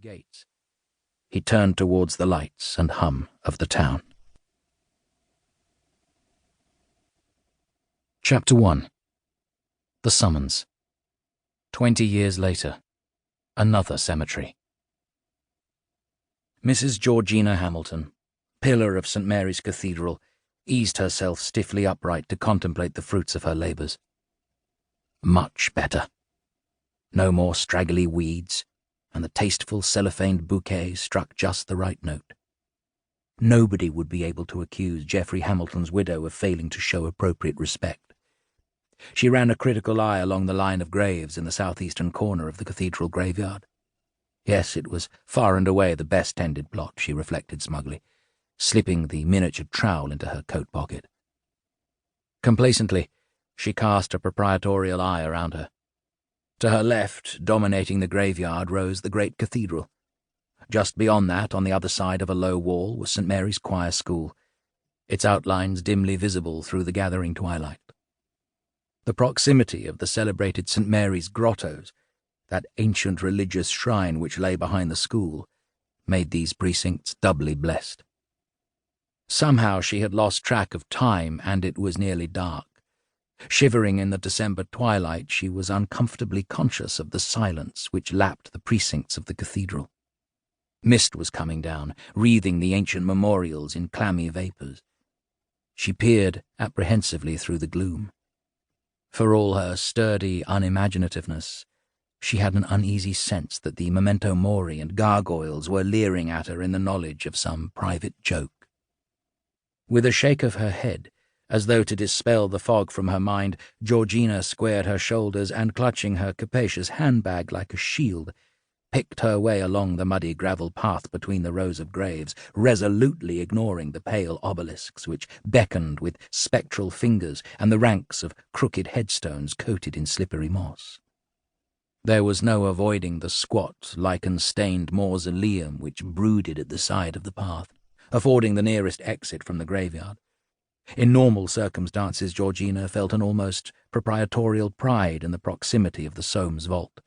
gates. He turned towards the lights and hum of the town. Chapter 1. The Summons. 20 years later. Another cemetery. Mrs. Georgina Hamilton, pillar of St. Mary's Cathedral, eased herself stiffly upright to contemplate the fruits of her labours. Much better. No more straggly weeds, and the tasteful cellophaned bouquet struck just the right note. Nobody would be able to accuse Geoffrey Hamilton's widow of failing to show appropriate respect. She ran a critical eye along the line of graves in the southeastern corner of the cathedral graveyard. Yes, it was far and away the best-tended plot, she reflected smugly, slipping the miniature trowel into her coat pocket. Complacently, she cast a proprietorial eye around her. To her left, dominating the graveyard, rose the great cathedral. Just beyond that, on the other side of a low wall, was St. Mary's Choir School, its outlines dimly visible through the gathering twilight. The proximity of the celebrated St. Mary's grottos, that ancient religious shrine which lay behind the school, made these precincts doubly blessed. Somehow she had lost track of time, and it was nearly dark. Shivering in the December twilight, she was uncomfortably conscious of the silence which lapped the precincts of the cathedral. Mist was coming down, wreathing the ancient memorials in clammy vapours. She peered apprehensively through the gloom. For all her sturdy unimaginativeness, she had an uneasy sense that the memento mori and gargoyles were leering at her in the knowledge of some private joke. With a shake of her head, as though to dispel the fog from her mind, Georgina squared her shoulders and, clutching her capacious handbag like a shield, picked her way along the muddy gravel path between the rows of graves, resolutely ignoring the pale obelisks which beckoned with spectral fingers and the ranks of crooked headstones coated in slippery moss. There was no avoiding the squat, lichen-stained mausoleum which brooded at the side of the path, affording the nearest exit from the graveyard. In normal circumstances, Georgina felt an almost proprietorial pride in the proximity of the Soames vault,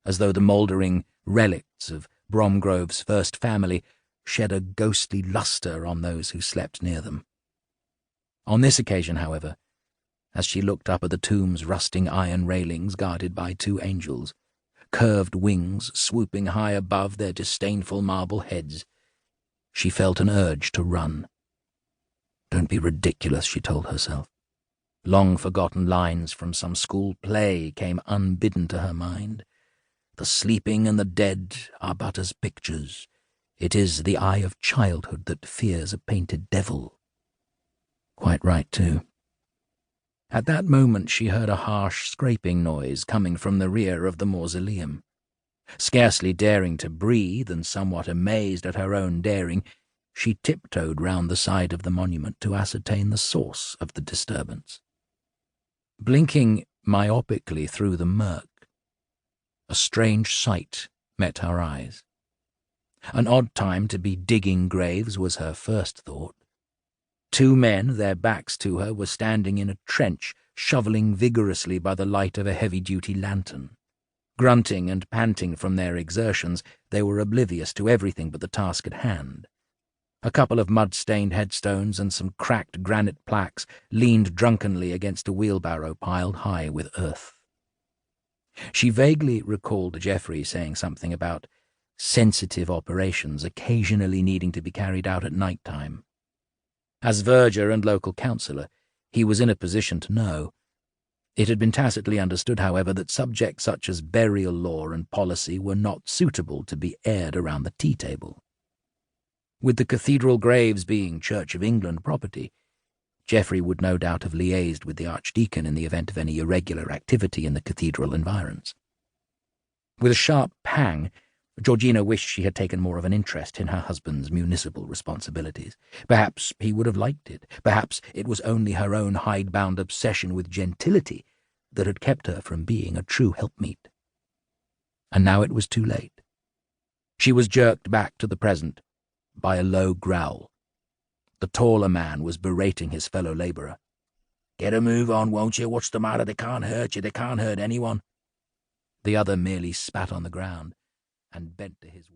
as though the mouldering relics of Bromgrove's first family shed a ghostly lustre on those who slept near them. On this occasion, however, as she looked up at the tomb's rusting iron railings guarded by two angels, curved wings swooping high above their disdainful marble heads, she felt an urge to run. Don't be ridiculous, she told herself. Long-forgotten lines from some school play came unbidden to her mind. The sleeping and the dead are but as pictures. It is the eye of childhood that fears a painted devil. Quite right, too. At that moment she heard a harsh scraping noise coming from the rear of the mausoleum. Scarcely daring to breathe and somewhat amazed at her own daring, she tiptoed round the side of the monument to ascertain the source of the disturbance. Blinking myopically through the murk, a strange sight met her eyes. An odd time to be digging graves was her first thought. Two men, their backs to her, were standing in a trench, shovelling vigorously by the light of a heavy-duty lantern. Grunting and panting from their exertions, they were oblivious to everything but the task at hand. A couple of mud-stained headstones and some cracked granite plaques leaned drunkenly against a wheelbarrow piled high with earth. She vaguely recalled Geoffrey saying something about sensitive operations occasionally needing to be carried out at night time. As verger and local councillor, he was in a position to know. It had been tacitly understood, however, that subjects such as burial law and policy were not suitable to be aired around the tea-table. With the cathedral graves being Church of England property, Geoffrey would no doubt have liaised with the Archdeacon in the event of any irregular activity in the cathedral environs. With a sharp pang, Georgina wished she had taken more of an interest in her husband's municipal responsibilities. Perhaps he would have liked it. Perhaps it was only her own hidebound obsession with gentility that had kept her from being a true helpmeet. And now it was too late. She was jerked back to the present by a low growl. The taller man was berating his fellow labourer. "Get a move on, won't you? What's the matter? They can't hurt you. They can't hurt anyone." The other merely spat on the ground and bent to his work.